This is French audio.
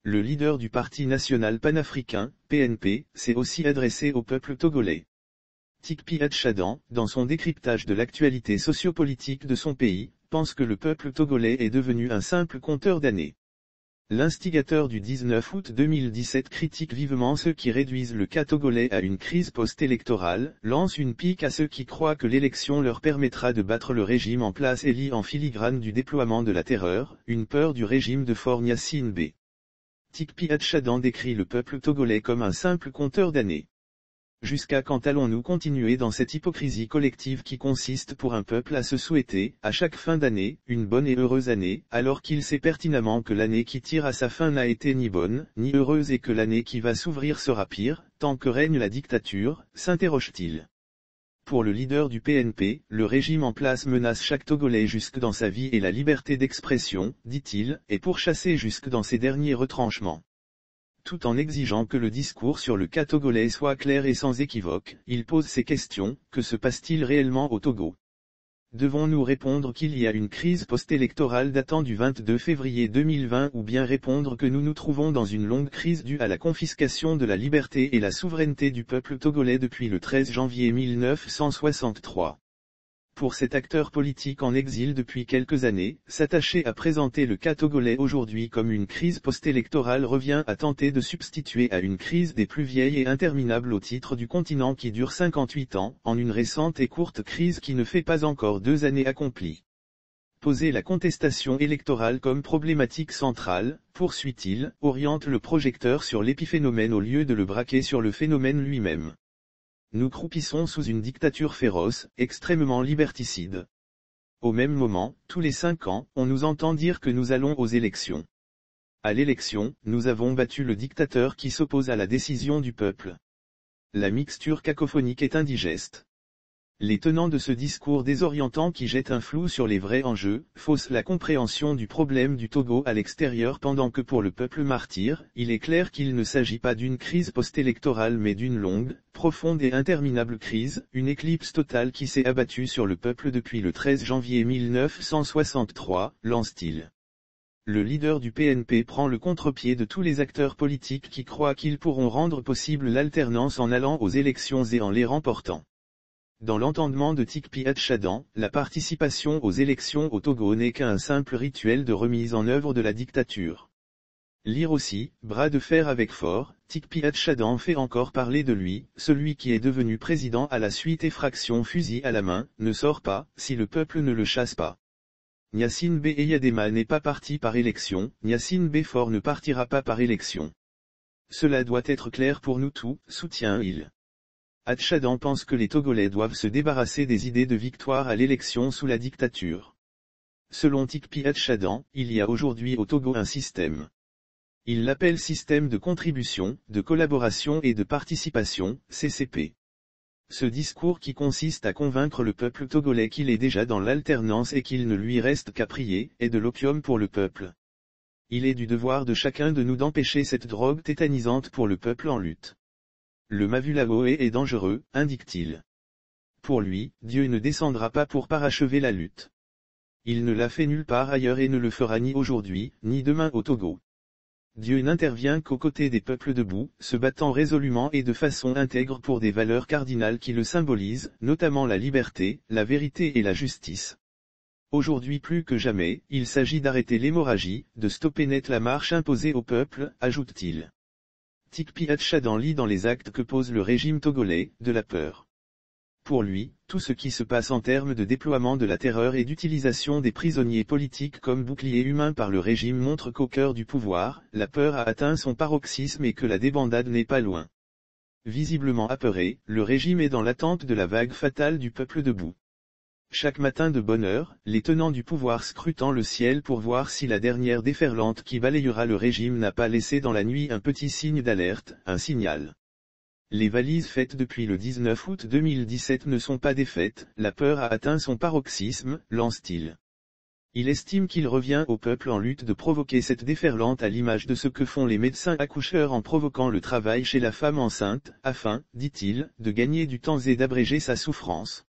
Le leader du Parti national panafricain, PNP, s'est aussi adressé au peuple togolais. Tikpi Hatchadan, dans son décryptage de l'actualité sociopolitique de son pays, pense que le peuple togolais est devenu un simple compteur d'années. L'instigateur du 19 août 2017 critique vivement ceux qui réduisent le cas togolais à une crise post-électorale, lance une pique à ceux qui croient que l'élection leur permettra de battre le régime en place et lie en filigrane du déploiement de la terreur, une peur du régime de Faure Gnassingbé. Tikpi Hatchadan décrit le peuple togolais comme un simple compteur d'années. Jusqu'à quand allons-nous continuer dans cette hypocrisie collective qui consiste pour un peuple à se souhaiter, à chaque fin d'année, une bonne et heureuse année, alors qu'il sait pertinemment que l'année qui tire à sa fin n'a été ni bonne, ni heureuse et que l'année qui va s'ouvrir sera pire, tant que règne la dictature, s'interroge-t-il. Pour le leader du PNP, le régime en place menace chaque Togolais jusque dans sa vie et la liberté d'expression, dit-il, est pourchassé jusque dans ses derniers retranchements. Tout en exigeant que le discours sur le cas togolais soit clair et sans équivoque, il pose ces questions: que se passe-t-il réellement au Togo? Devons-nous répondre qu'il y a une crise post-électorale datant du 22 février 2020 ou bien répondre que nous nous trouvons dans une longue crise due à la confiscation de la liberté et la souveraineté du peuple togolais depuis le 13 janvier 1963? Pour cet acteur politique en exil depuis quelques années, s'attacher à présenter le cas togolais aujourd'hui comme une crise post-électorale revient à tenter de substituer à une crise des plus vieilles et interminables au titre du continent qui dure 58 ans, en une récente et courte crise qui ne fait pas encore 2 années accomplies. Poser la contestation électorale comme problématique centrale, poursuit-il, oriente le projecteur sur l'épiphénomène au lieu de le braquer sur le phénomène lui-même. Nous croupissons sous une dictature féroce, extrêmement liberticide. Au même moment, tous les 5 ans, on nous entend dire que nous allons aux élections. À l'élection, nous avons battu le dictateur qui s'oppose à la décision du peuple. La mixture cacophonique est indigeste. Les tenants de ce discours désorientant qui jette un flou sur les vrais enjeux, faussent la compréhension du problème du Togo à l'extérieur pendant que pour le peuple martyr, il est clair qu'il ne s'agit pas d'une crise post-électorale mais d'une longue, profonde et interminable crise, une éclipse totale qui s'est abattue sur le peuple depuis le 13 janvier 1963, lance-t-il. Le leader du PNP prend le contre-pied de tous les acteurs politiques qui croient qu'ils pourront rendre possible l'alternance en allant aux élections et en les remportant. Dans l'entendement de Tikpi Hatchadan, la participation aux élections au Togo n'est qu'un simple rituel de remise en œuvre de la dictature. Lire aussi, bras de fer avec Faure, Tikpi Hatchadan fait encore parler de lui, celui qui est devenu président à la suite effraction fusil à la main, ne sort pas, si le peuple ne le chasse pas. Gnassingbé Eyadema n'est pas parti par élection, Gnassingbé Faure ne partira pas par élection. Cela doit être clair pour nous tous, soutient-il. Hatchadan pense que les Togolais doivent se débarrasser des idées de victoire à l'élection sous la dictature. Selon Tikpi Hatchadan, il y a aujourd'hui au Togo un système. Il l'appelle système de contribution, de collaboration et de participation, CCP. Ce discours qui consiste à convaincre le peuple togolais qu'il est déjà dans l'alternance et qu'il ne lui reste qu'à prier, est de l'opium pour le peuple. Il est du devoir de chacun de nous d'empêcher cette drogue tétanisante pour le peuple en lutte. Le Mavulaoé est dangereux, indique-t-il. Pour lui, Dieu ne descendra pas pour parachever la lutte. Il ne l'a fait nulle part ailleurs et ne le fera ni aujourd'hui, ni demain au Togo. Dieu n'intervient qu'aux côtés des peuples debout, se battant résolument et de façon intègre pour des valeurs cardinales qui le symbolisent, notamment la liberté, la vérité et la justice. Aujourd'hui plus que jamais, il s'agit d'arrêter l'hémorragie, de stopper net la marche imposée au peuple, ajoute-t-il. Tikpi Hatchadan lit dans les actes que pose le régime togolais, de la peur. Pour lui, tout ce qui se passe en termes de déploiement de la terreur et d'utilisation des prisonniers politiques comme bouclier humain par le régime montre qu'au cœur du pouvoir, la peur a atteint son paroxysme et que la débandade n'est pas loin. Visiblement apeuré, le régime est dans l'attente de la vague fatale du peuple debout. Chaque matin de bonne heure, les tenants du pouvoir scrutant le ciel pour voir si la dernière déferlante qui balayera le régime n'a pas laissé dans la nuit un petit signe d'alerte, un signal. Les valises faites depuis le 19 août 2017 ne sont pas défaites, la peur a atteint son paroxysme, lance-t-il. Il estime qu'il revient au peuple en lutte de provoquer cette déferlante à l'image de ce que font les médecins accoucheurs en provoquant le travail chez la femme enceinte, afin, dit-il, de gagner du temps et d'abréger sa souffrance.